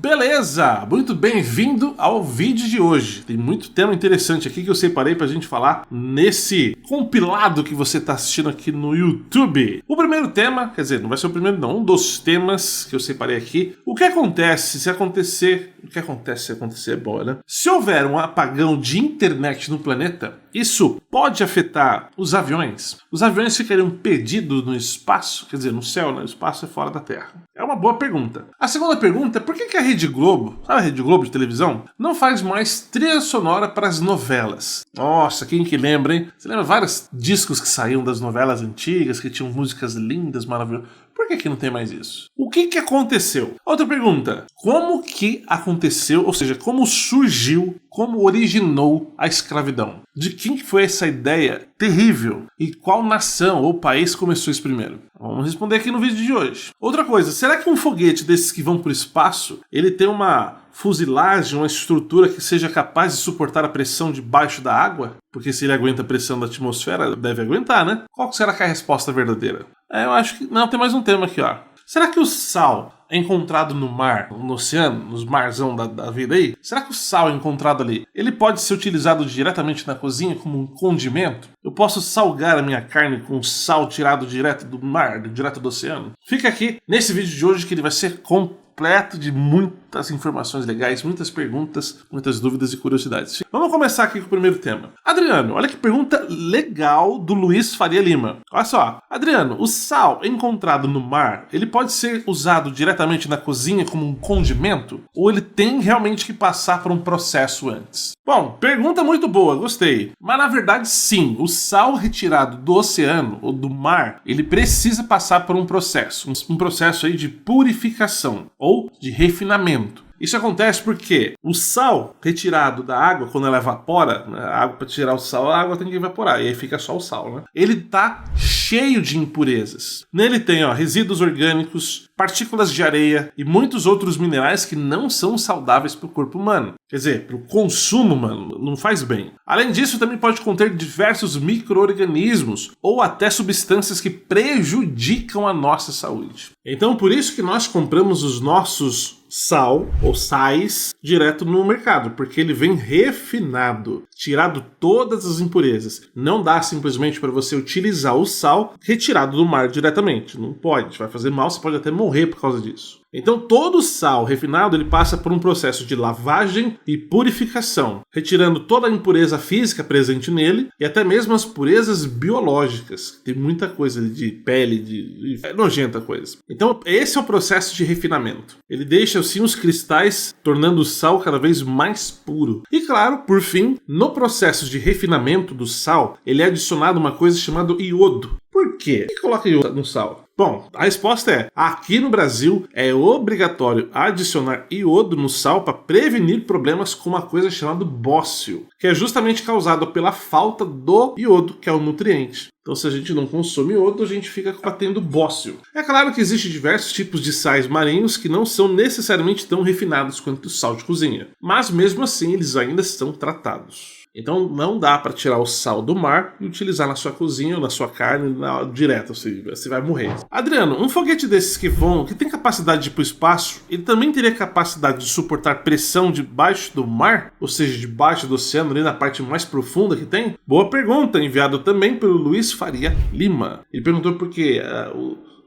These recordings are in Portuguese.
Beleza? Muito bem-vindo ao vídeo de hoje. Tem muito tema interessante aqui que eu separei pra gente falar nesse compilado que você tá assistindo aqui no YouTube. O primeiro tema, quer dizer, não vai ser o primeiro não, um dos temas que eu separei aqui. O que acontece se acontecer... O que acontece se acontecer é bom, né? Se houver um apagão de internet no planeta, isso pode afetar os aviões. Os aviões ficariam perdidos no espaço, quer dizer, no céu, né? O espaço é fora da Terra. É uma boa pergunta. A segunda pergunta é por que a Rede Globo, sabe a Rede Globo de televisão, não faz mais trilha sonora para as novelas? Nossa, quem que lembra, hein? Você lembra vários discos que saíam das novelas antigas, que tinham músicas lindas, maravilhosas? Por que não tem mais isso? O que aconteceu? Outra pergunta. Como que aconteceu, ou seja, como surgiu, como originou a escravidão? De quem foi essa ideia terrível? E qual nação ou país começou isso primeiro? Vamos responder aqui no vídeo de hoje. Outra coisa, será que um foguete desses que vão para o espaço, ele tem uma fuselagem, uma estrutura que seja capaz de suportar a pressão debaixo da água? Porque se ele aguenta a pressão da atmosfera, deve aguentar, né? Qual será que é a resposta verdadeira? Eu acho que... Não, tem mais um tema aqui, ó. Será que o sal é encontrado no mar, no oceano, nos marzão da vida aí? Será que o sal é encontrado ali? Ele pode ser utilizado diretamente na cozinha como um condimento? Eu posso salgar a minha carne com sal tirado direto do mar, direto do oceano? Fica aqui nesse vídeo de hoje que ele vai ser completo de muitas informações legais, muitas perguntas, muitas dúvidas e curiosidades. Vamos começar aqui com o primeiro tema. Adriano, olha que pergunta legal do Luiz Faria Lima. Olha só, Adriano, o sal encontrado no mar, ele pode ser usado diretamente na cozinha como um condimento? Ou ele tem realmente que passar por um processo antes? Bom, pergunta muito boa, gostei. Mas na verdade sim, o sal retirado do oceano ou do mar, ele precisa passar por um processo aí de purificação ou de refinamento. Isso acontece porque o sal retirado da água, quando ela evapora, né, a água para tirar o sal, a água tem que evaporar, e aí fica só o sal, né? Ele tá cheio de impurezas. Nele tem, resíduos orgânicos, partículas de areia e muitos outros minerais que não são saudáveis para o corpo humano. Quer dizer, para o consumo humano, não faz bem. Além disso, também pode conter diversos micro-organismos ou até substâncias que prejudicam a nossa saúde. Então, por isso que nós compramos os nossos sal ou sais direto no mercado, porque ele vem refinado, tirado todas as impurezas. Não dá simplesmente para você utilizar o sal retirado do mar diretamente. Não pode, vai fazer mal, você pode até morrer por causa disso. Então todo sal refinado ele passa por um processo de lavagem e purificação, retirando toda a impureza física presente nele e até mesmo as purezas biológicas. Tem muita coisa de pele, é nojenta coisa. Então esse é o processo de refinamento. Ele deixa assim os cristais, tornando o sal cada vez mais puro. E claro, por fim, no processo de refinamento do sal, ele é adicionado uma coisa chamada iodo. Por quê? Por que coloca iodo no sal? Bom, a resposta é, aqui no Brasil é obrigatório adicionar iodo no sal para prevenir problemas com uma coisa chamada bócio, que é justamente causada pela falta do iodo, que é o nutriente. Então se a gente não consome iodo, a gente fica tendo bócio. É claro que existem diversos tipos de sais marinhos que não são necessariamente tão refinados quanto o sal de cozinha, mas mesmo assim eles ainda são tratados. Então não dá para tirar o sal do mar e utilizar na sua cozinha ou na sua carne direto, você vai morrer. Adriano, um foguete desses que tem capacidade de ir para o espaço, ele também teria capacidade de suportar pressão debaixo do mar? Ou seja, debaixo do oceano, ali na parte mais profunda que tem? Boa pergunta, enviado também pelo Luiz Faria Lima. Ele perguntou por que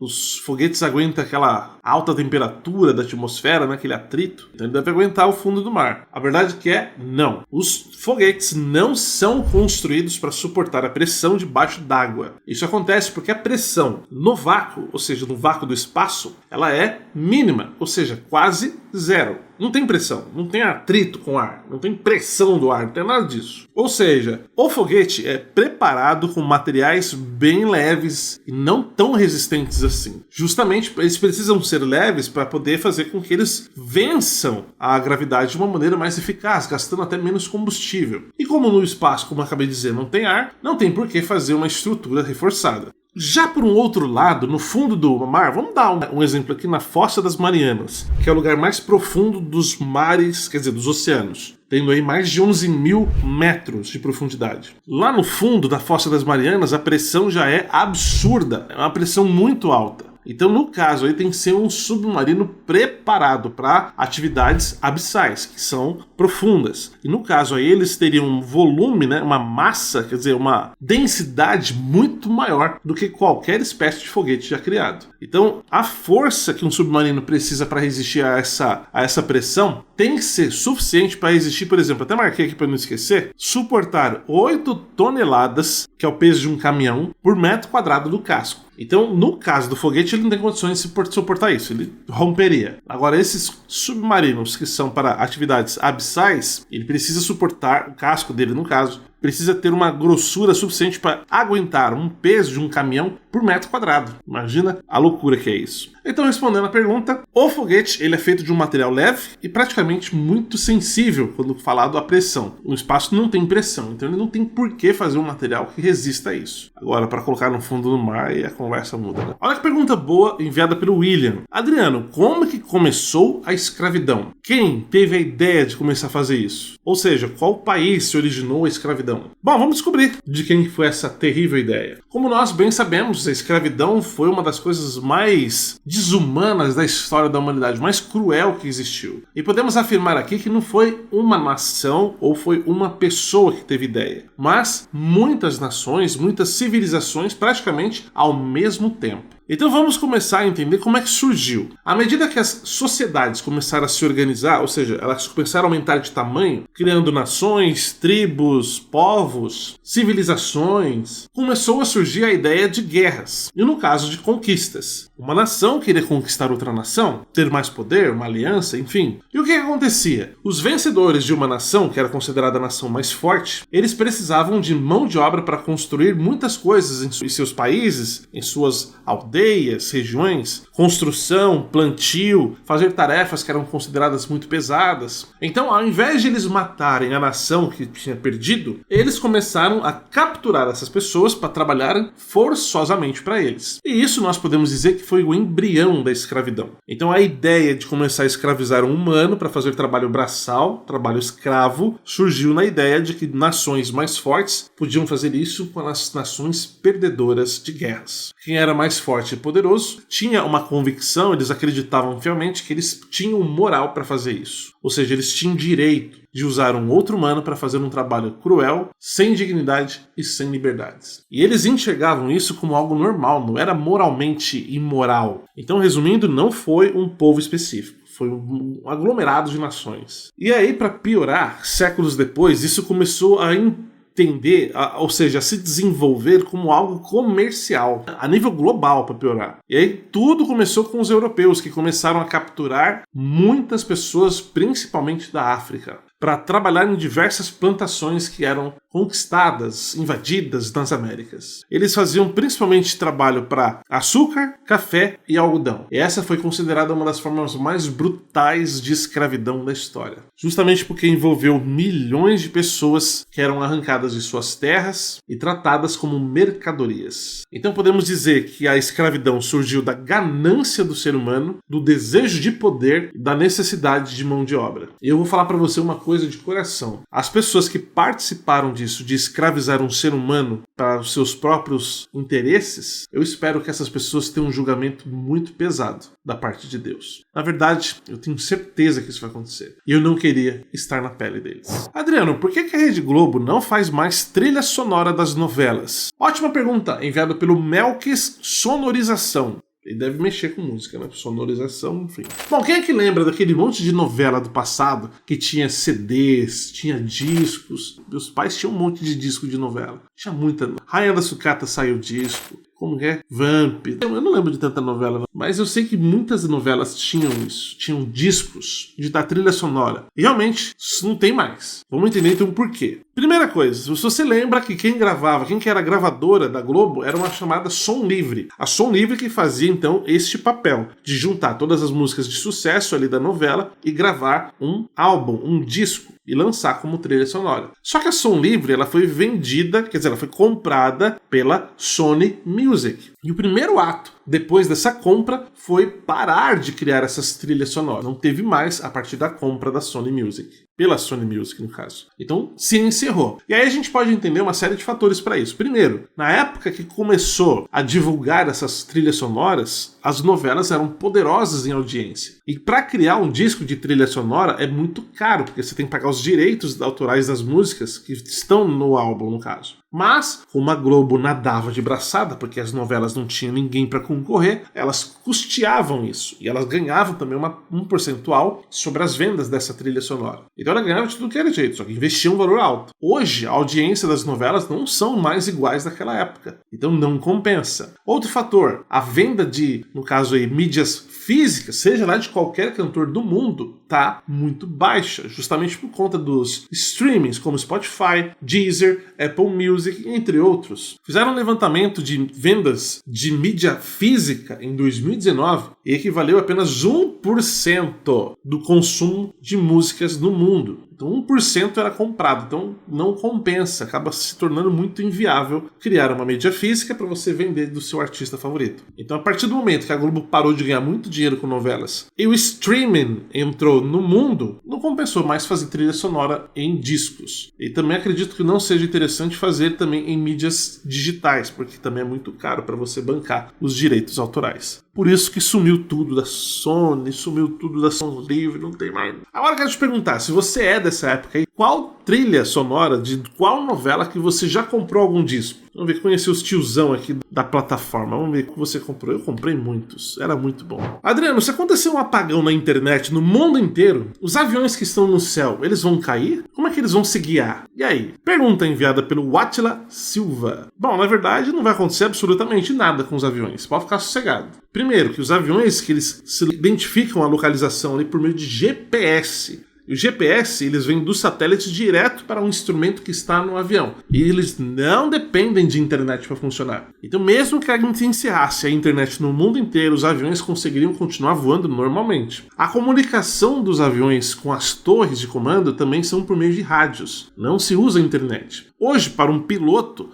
os foguetes aguentam aquela alta temperatura da atmosfera, né, aquele atrito, então ele deve aguentar o fundo do mar. A verdade que é não. Os foguetes não são construídos para suportar a pressão debaixo d'água. Isso acontece porque a pressão no vácuo, ou seja, no vácuo do espaço, ela é mínima, ou seja, quase zero. Não tem pressão, não tem atrito com o ar, não tem pressão do ar, não tem nada disso. Ou seja, o foguete é preparado com materiais bem leves e não tão resistentes assim. Justamente, eles precisam ser leves para poder fazer com que eles vençam a gravidade de uma maneira mais eficaz, gastando até menos combustível. E como no espaço, como eu acabei de dizer, não tem ar, não tem por que fazer uma estrutura reforçada. Já por um outro lado, no fundo do mar, vamos dar um exemplo aqui na Fossa das Marianas, que é o lugar mais profundo dos mares, quer dizer, dos oceanos, tendo aí mais de 11.000 metros de profundidade. Lá no fundo da Fossa das Marianas, a pressão já é absurda, é uma pressão muito alta. Então, no caso, aí tem que ser um submarino preparado para atividades abissais, que são profundas. E no caso aí, eles teriam um volume, né, uma massa, quer dizer, uma densidade muito maior do que qualquer espécie de foguete já criado. Então, a força que um submarino precisa para resistir a essa pressão tem que ser suficiente para resistir, por exemplo, até marquei aqui para não esquecer, suportar 8 toneladas, que é o peso de um caminhão, por metro quadrado do casco. Então, no caso do foguete, ele não tem condições de suportar isso, ele romperia. Agora, esses submarinos que são para atividades abissais, ele precisa suportar, o casco dele no caso, precisa ter uma grossura suficiente para aguentar um peso de um caminhão por metro quadrado. Imagina a loucura que é isso. Então, respondendo a pergunta, o foguete ele é feito de um material leve e praticamente muito sensível quando falado à pressão. O espaço não tem pressão, então ele não tem por que fazer um material que resista a isso. Agora, para colocar no fundo do mar, aí a conversa muda, né? Olha que pergunta boa enviada pelo William. Adriano, como que começou a escravidão? Quem teve a ideia de começar a fazer isso? Ou seja, qual país se originou a escravidão? Bom, vamos descobrir de quem foi essa terrível ideia. Como nós bem sabemos, a escravidão foi uma das coisas mais desumanas da história da humanidade, mais cruel que existiu. E podemos afirmar aqui que não foi uma nação ou foi uma pessoa que teve ideia, mas muitas nações, muitas civilizações praticamente ao mesmo tempo. Então vamos começar a entender como é que surgiu. À medida que as sociedades começaram a se organizar, ou seja, elas começaram a aumentar de tamanho, criando nações, tribos, povos, civilizações, começou a surgir a ideia de guerras, e no caso de conquistas. Uma nação queria conquistar outra nação, ter mais poder, uma aliança, enfim. E o que acontecia? Os vencedores de uma nação, que era considerada a nação mais forte, eles precisavam de mão de obra para construir muitas coisas em seus países, em suas aldeias, regiões, construção, plantio, fazer tarefas que eram consideradas muito pesadas. Então, ao invés de eles matarem a nação que tinha perdido, eles começaram a capturar essas pessoas para trabalharem forçosamente para eles. E isso nós podemos dizer que foi o embrião da escravidão. Então, a ideia de começar a escravizar um humano para fazer trabalho braçal, trabalho escravo, surgiu na ideia de que nações mais fortes podiam fazer isso com as nações perdedoras de guerras. Quem era mais forte e poderoso tinha uma convicção, eles acreditavam fielmente que eles tinham moral para fazer isso. Ou seja, eles tinham direito de usar um outro humano para fazer um trabalho cruel, sem dignidade e sem liberdades. E eles enxergavam isso como algo normal, não era moralmente imoral. Então, resumindo, não foi um povo específico. Foi um aglomerado de nações. E aí, para piorar, séculos depois, isso começou a entender, ou seja, a se desenvolver como algo comercial, a nível global, para piorar. E aí tudo começou com os europeus, que começaram a capturar muitas pessoas, principalmente da África, para trabalhar em diversas plantações que eram conquistadas, invadidas nas Américas. Eles faziam principalmente trabalho para açúcar, café e algodão. E essa foi considerada uma das formas mais brutais de escravidão da história. Justamente porque envolveu milhões de pessoas que eram arrancadas de suas terras e tratadas como mercadorias. Então podemos dizer que a escravidão surgiu da ganância do ser humano, do desejo de poder e da necessidade de mão de obra. E eu vou falar para você uma coisa de coração. As pessoas que participaram disso, de escravizar um ser humano para os seus próprios interesses, eu espero que essas pessoas tenham um julgamento muito pesado da parte de Deus. Na verdade, eu tenho certeza que isso vai acontecer. E eu não queria estar na pele deles. Adriano, por que a Rede Globo não faz mais trilha sonora das novelas? Ótima pergunta, enviada pelo Melques Sonorização. Ele deve mexer com música, né? Sonorização, enfim. Bom, quem é que lembra daquele monte de novela do passado que tinha CDs, tinha discos? Meus pais tinham um monte de disco de novela. Tinha muita. Rainha da Sucata saiu disco. Como que é? Vamp. Eu não lembro de tanta novela, não. Mas eu sei que muitas novelas tinham isso. Tinham discos da trilha sonora. E realmente, isso não tem mais. Vamos entender então por quê. Primeira coisa, se você lembra que quem que era a gravadora da Globo era uma chamada Som Livre. A Som Livre que fazia então este papel de juntar todas as músicas de sucesso ali da novela e gravar um álbum, um disco, e lançar como trilha sonora. Só que a Som Livre ela foi vendida, quer dizer, ela foi comprada pela Sony Music. E o primeiro ato depois dessa compra, foi parar de criar essas trilhas sonoras. Não teve mais a partir da compra da Sony Music. Pela Sony Music, no caso. Então, se encerrou. E aí a gente pode entender uma série de fatores para isso. Primeiro, na época que começou a divulgar essas trilhas sonoras, as novelas eram poderosas em audiência. E para criar um disco de trilha sonora é muito caro, porque você tem que pagar os direitos autorais das músicas que estão no álbum, no caso. Mas, como a Globo nadava de braçada, porque as novelas não tinham ninguém para concorrer, elas custeavam isso. E elas ganhavam também um percentual sobre as vendas dessa trilha sonora. Então ela ganhava de tudo que era jeito, só que investia um valor alto. Hoje, a audiência das novelas não são mais iguais daquela época. Então não compensa. Outro fator, a venda de, no caso aí, mídias físicas, seja lá de qualquer cantor do mundo, tá muito baixa, justamente por conta dos streamings como Spotify, Deezer, Apple Music, entre outros. Fizeram um levantamento de vendas de mídia física em 2019 e equivaleu a apenas 1% do consumo de músicas no mundo. Então 1% era comprado, então não compensa, acaba se tornando muito inviável criar uma mídia física para você vender do seu artista favorito. Então a partir do momento que a Globo parou de ganhar muito dinheiro com novelas e o streaming entrou no mundo, não compensou mais fazer trilha sonora em discos. E também acredito que não seja interessante fazer também em mídias digitais, porque também é muito caro para você bancar os direitos autorais. Por isso que sumiu tudo da Sony, sumiu tudo da Som Livre, não tem mais. Agora eu quero te perguntar, se você é dessa época aí, qual trilha sonora de qual novela que você já comprou algum disco? Vamos ver, conheci os tiozão aqui da plataforma. Vamos ver o que você comprou. Eu comprei muitos, era muito bom. Adriano, se acontecer um apagão na internet no mundo inteiro, os aviões que estão no céu, eles vão cair? Como é que eles vão se guiar? E aí? Pergunta enviada pelo Atila Silva. Bom, na verdade não vai acontecer absolutamente nada com os aviões, pode ficar sossegado. Primeiro, que os aviões que eles se identificam a localização ali por meio de GPS. E o GPS, eles vêm do satélite direto para um instrumento que está no avião. E eles não dependem de internet para funcionar. Então, mesmo que a gente encerrasse a internet no mundo inteiro, os aviões conseguiriam continuar voando normalmente. A comunicação dos aviões com as torres de comando também são por meio de rádios. Não se usa a internet. Hoje, para um piloto,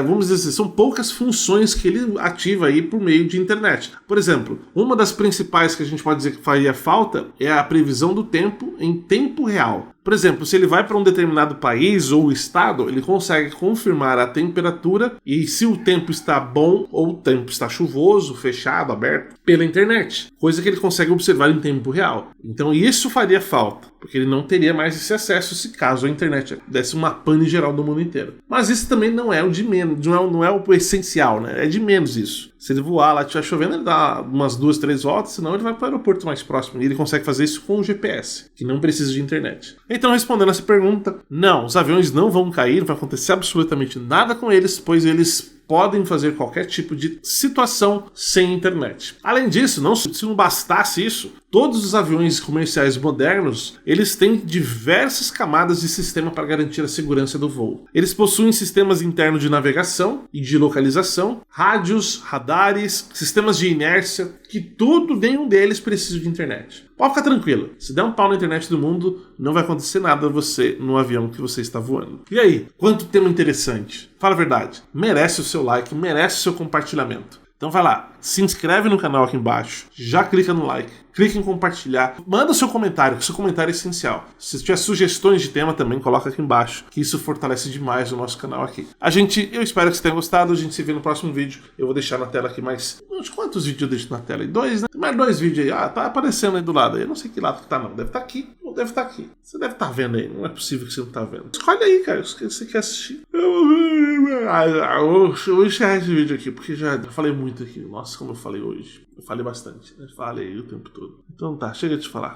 vamos dizer assim, são poucas funções que ele ativa aí por meio de internet. Por exemplo, uma das principais que a gente pode dizer que faria falta é a previsão do tempo em tempo real. Por exemplo, se ele vai para um determinado país ou estado, ele consegue confirmar a temperatura e se o tempo está bom ou o tempo está chuvoso, fechado, aberto, pela internet. Coisa que ele consegue observar em tempo real. Então isso faria falta, porque ele não teria mais esse acesso se caso a internet desse uma pane geral do mundo inteiro. Mas isso também não é o de menos, não é o essencial, né? É de menos isso. Se ele voar lá, estiver chovendo, ele dá umas 2, 3 voltas, senão ele vai para o aeroporto mais próximo. E ele consegue fazer isso com o GPS, que não precisa de internet. Então, respondendo essa pergunta, não, os aviões não vão cair, não vai acontecer absolutamente nada com eles, pois eles podem fazer qualquer tipo de situação sem internet. Além disso, se não bastasse isso, todos os aviões comerciais modernos, eles têm diversas camadas de sistema para garantir a segurança do voo. Eles possuem sistemas internos de navegação e de localização, rádios, radares, sistemas de inércia, que nenhum deles precisa de internet. Pode ficar tranquilo, se der um pau na internet do mundo, não vai acontecer nada a você no avião que você está voando. E aí, quanto tema interessante. Fala a verdade, merece o seu like, merece o seu compartilhamento. Então vai lá, se inscreve no canal aqui embaixo, já clica no like, clica em compartilhar, manda o seu comentário, que o seu comentário é essencial. Se tiver sugestões de tema também, coloca aqui embaixo, que isso fortalece demais o nosso canal aqui. Eu espero que você tenha gostado, a gente se vê no próximo vídeo. Eu vou deixar na tela aqui mais... Quantos vídeos eu deixo na tela? 2, né? Tem mais 2 vídeos aí. Tá aparecendo aí do lado. Eu não sei que lado que tá, não. Deve estar aqui. Ou deve estar aqui. Você deve estar vendo aí. Não é possível que você não tá vendo. Escolhe aí, cara. Você quer assistir. Eu vou encerrar esse vídeo aqui, porque já falei muito aqui. Nossa, como eu falei hoje. Eu falei bastante. Eu falei o tempo todo. Então tá, chega de falar.